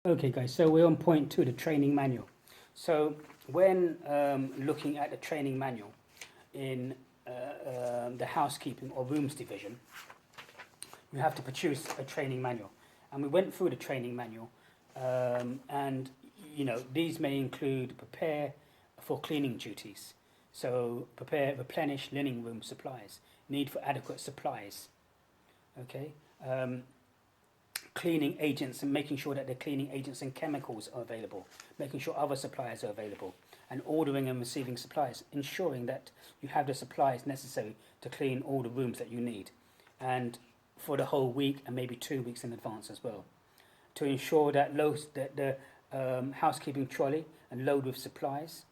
Okay, guys, so we're on point 2, the training manual. So when looking at the training manual in the housekeeping or rooms division, you have to produce a training manual. And we went through the training manual, and these may include prepare for cleaning duties. So prepare, replenish linen room supplies, need for adequate supplies. Okay. Cleaning agents and making sure that the cleaning agents and chemicals are available, making sure other suppliers are available, and ordering and receiving supplies, ensuring that you have the supplies necessary to clean all the rooms that you need, and for the whole week and maybe 2 weeks in advance as well, to ensure that the housekeeping trolley and load with supplies,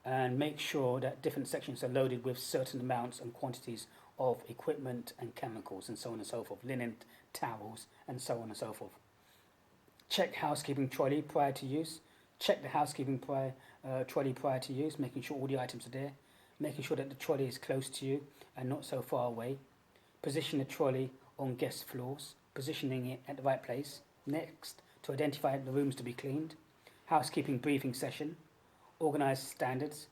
and make sure that different sections are loaded with certain amounts and quantities of equipment and chemicals and so on and so forth, linen, towels, and so on and so forth. Check housekeeping trolley prior to use. Check the housekeeping trolley prior to use, making sure all the items are there, making sure that the trolley is close to you and not so far away. Position the trolley on guest floors, positioning it at the right place. Next, to identify the rooms to be cleaned. Housekeeping briefing session. Organise standards,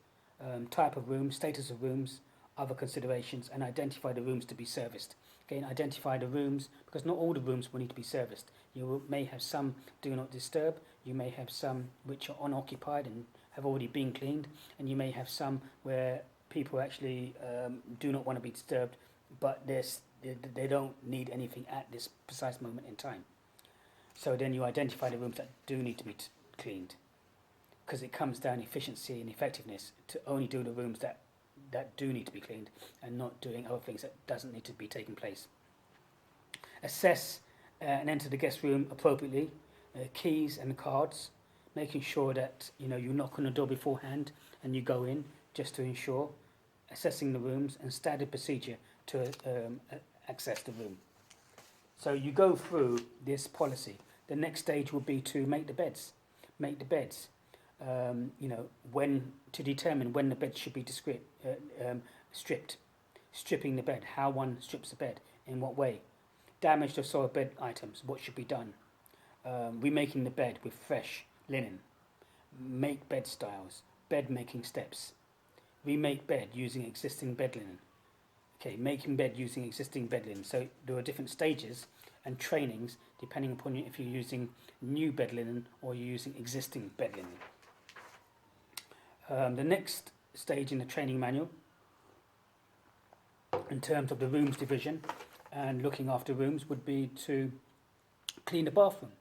type of room, status of rooms, other considerations, and identify the rooms to be serviced. Again, identify the rooms, because not all the rooms will need to be serviced. You may have some do not disturb, you may have some which are unoccupied and have already been cleaned, and you may have some where people actually do not want to be disturbed, but they don't need anything at this precise moment in time. So then you identify the rooms that do need to be cleaned, because it comes down efficiency and effectiveness to only do the rooms that do need to be cleaned and not doing other things that doesn't need to be taking place. Assess and enter the guest room appropriately, keys and cards, making sure that you knock on the door beforehand and you go in just to ensure, assessing the rooms and standard procedure to access the room. So you go through this policy. The next stage will be to make the beds. When to determine when the bed should be stripped, stripping the bed, how one strips the bed, in what way, damaged or soiled bed items, what should be done, remaking the bed with fresh linen, make bed styles, bed making steps, remake bed using existing bed linen. Okay, making bed using existing bed linen. So there are different stages and trainings depending upon if you're using new bed linen or you're using existing bed linen. The next stage in the training manual, in terms of the rooms division and looking after rooms, would be to clean the bathroom.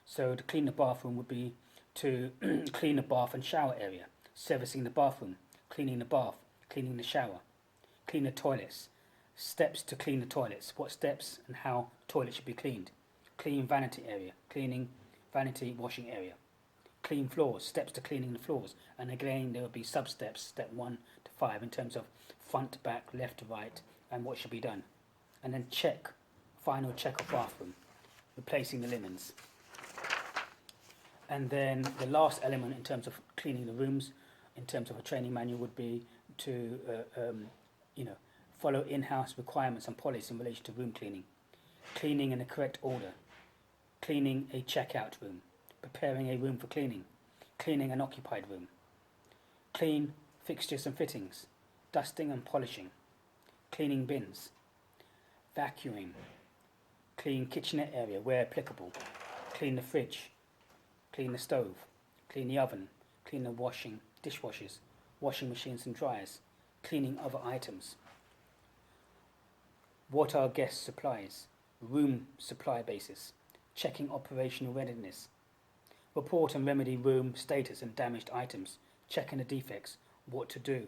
So to clean the bathroom would be to clean the bath and shower area, servicing the bathroom, cleaning the bath, cleaning the shower, clean the toilets, steps to clean the toilets, what steps and how toilets should be cleaned, clean vanity area, cleaning vanity washing area, clean floors, steps to cleaning the floors, and again there will be sub-steps, step 1 to 5 in terms of front, back, left to right, and what should be done. And then final check of bathroom, replacing the linens. And then the last element in terms of cleaning the rooms, in terms of a training manual, would be to follow in-house requirements and policies in relation to room cleaning in the correct order, cleaning a checkout room, preparing a room for cleaning an occupied room, clean fixtures and fittings, dusting and polishing, cleaning bins, vacuuming, clean kitchenette area where applicable, clean the fridge, clean the stove, clean the oven, clean the dishwashers, washing machines and dryers, cleaning other items. What are guest supplies? Room supply basis, checking operational readiness, report and remedy room status and damaged items, checking the defects, what to do,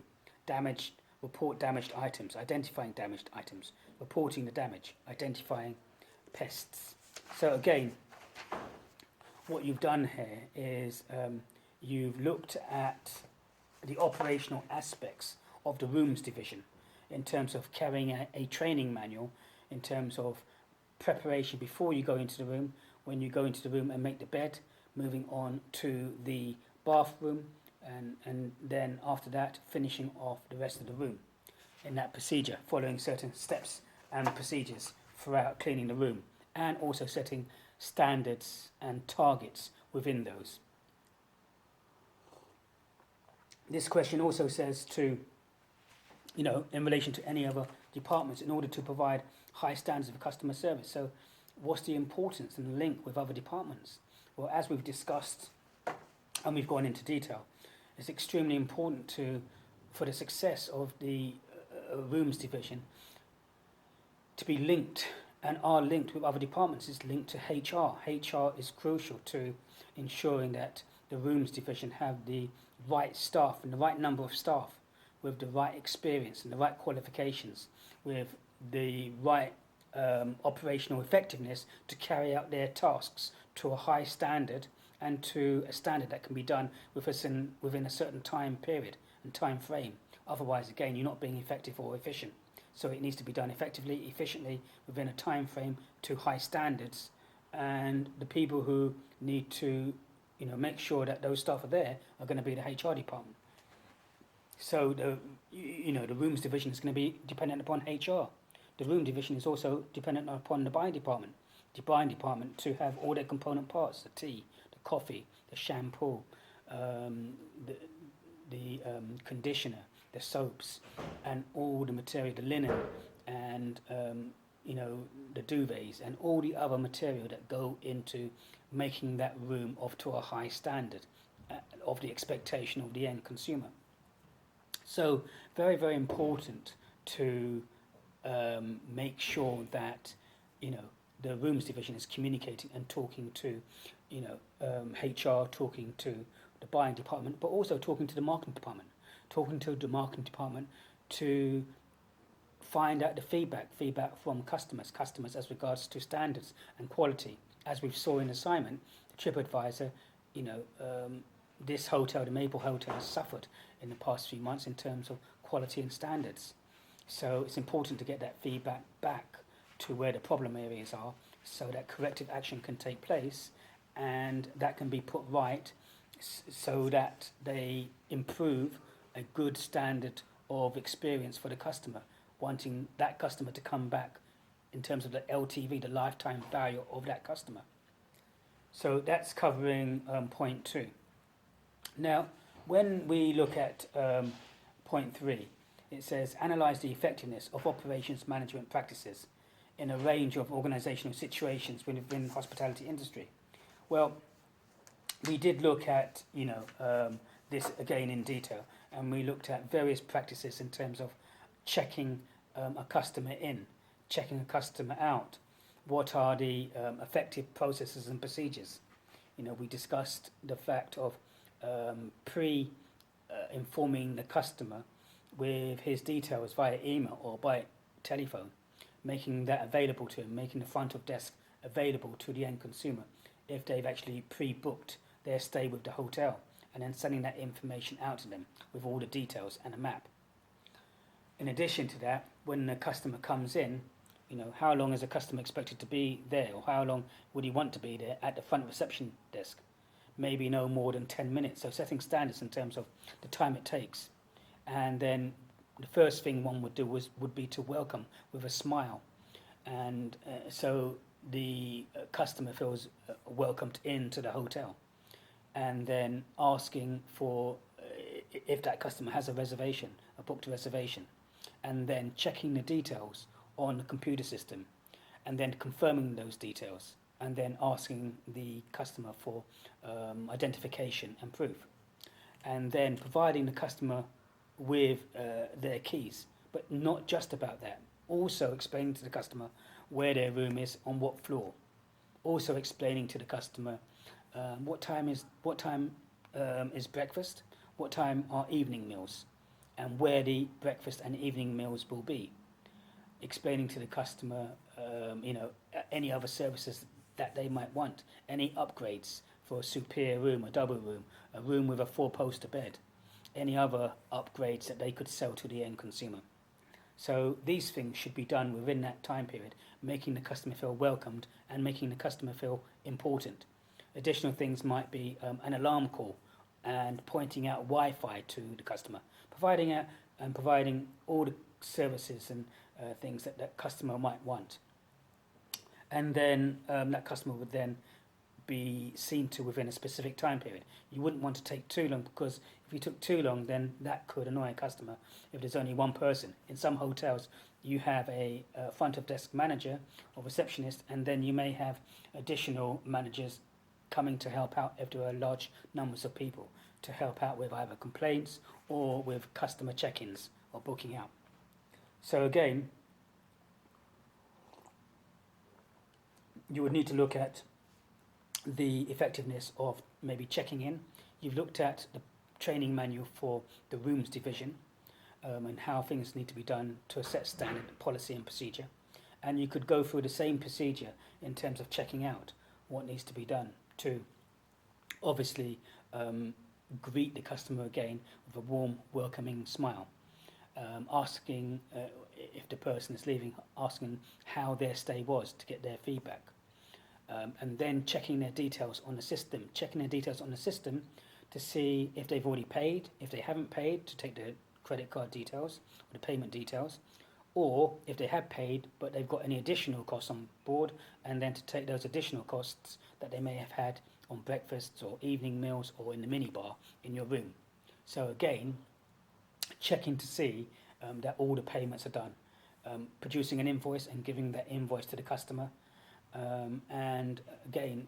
report damaged items, identifying damaged items, reporting the damage, identifying pests. So again, what you've done here is you've looked at the operational aspects of the rooms division in terms of carrying a training manual, in terms of preparation before you go into the room, when you go into the room and make the bed, moving on to the bathroom, and then after that finishing off the rest of the room in that procedure, following certain steps and procedures throughout cleaning the room, and also setting standards and targets within those. This question also says to, in relation to any other departments, in order to provide high standards of customer service. So what's the importance and the link with other departments? Well, as we've discussed and we've gone into detail, it's extremely important for the success of the rooms division to be linked, and are linked with other departments, is linked to HR. HR is crucial to ensuring that the rooms division have the right staff and the right number of staff with the right experience and the right qualifications, with the right operational effectiveness to carry out their tasks to a high standard, and to a standard that can be done within a certain time period and time frame. Otherwise, again, you're not being effective or efficient. So it needs to be done effectively, efficiently, within a time frame, to high standards. And the people who need to, make sure that those staff are there are going to be the HR department. So the rooms division is going to be dependent upon HR. The room division is also dependent upon the buying department. The buying department to have all their component parts: the tea, the coffee, the shampoo, the conditioner, the soaps, and all the material, the linen, and the duvets, and all the other material that go into making that room of to a high standard of the expectation of the end consumer. So very, very important to make sure that the rooms division is communicating and talking to HR, talking to the buying department, but also talking to the marketing department, to find out the feedback from customers as regards to standards and quality. As we saw in assignment, the TripAdvisor, this hotel, the Maple Hotel, has suffered in the past few months in terms of quality and standards. So it's important to get that feedback back to where the problem areas are, so that corrective action can take place and that can be put right, so that they improve a good standard of experience for the customer, wanting that customer to come back in terms of the LTV, the lifetime value of that customer. So that's covering point 2. Now, when we look at point 3, it says analyze the effectiveness of operations management practices in a range of organizational situations within the hospitality industry. Well, we did look at this again in detail, and we looked at various practices in terms of checking a customer in, checking a customer out. What are the effective processes and procedures? We discussed the fact of informing the customer with his details via email or by telephone, making that available to him, making the front of desk available to the end consumer if they've actually pre-booked their stay with the hotel, and then sending that information out to them with all the details and a map. In addition to that, when the customer comes in, how long is a customer expected to be there, or how long would he want to be there at the front reception desk? Maybe no more than 10 minutes. So setting standards in terms of the time it takes. And then the first thing one would do would be to welcome with a smile. And so the customer feels welcomed into the hotel. And then asking for if that customer has a reservation, a booked reservation. And then checking the details on the computer system, and then confirming those details, and then asking the customer for identification and proof, and then providing the customer with their keys. But not just about that, also explaining to the customer where their room is, on what floor, also explaining to the customer what time is breakfast, what time are evening meals, and where the breakfast and evening meals will be. Explaining to the customer, any other services that they might want, any upgrades for a superior room, a double room, a room with a 4-poster bed, any other upgrades that they could sell to the end consumer. So these things should be done within that time period, making the customer feel welcomed and making the customer feel important. Additional things might be an alarm call and pointing out Wi-Fi to the customer, providing all the services and things that customer might want. And then that customer would then be seen to within a specific time period. You wouldn't want to take too long, because if you took too long, then that could annoy a customer if there's only one person. In some hotels, you have a front of desk manager or receptionist, and then you may have additional managers coming to help out if there are large numbers of people, to help out with either complaints or with customer check-ins or booking out. So again, you would need to look at the effectiveness of maybe checking in. You've looked at the training manual for the rooms division, and how things need to be done to a set standard, policy and procedure. And you could go through the same procedure in terms of checking out, what needs to be done to obviously greet the customer again with a warm, welcoming smile. Asking if the person is leaving, asking how their stay was to get their feedback. And then checking their details on the system, to see if they've already paid, if they haven't paid, to take the credit card details or the payment details, or if they have paid but they've got any additional costs on board, and then to take those additional costs that they may have had on breakfasts or evening meals or in the minibar in your room. So again, checking to see that all the payments are done, producing an invoice and giving that invoice to the customer, and again,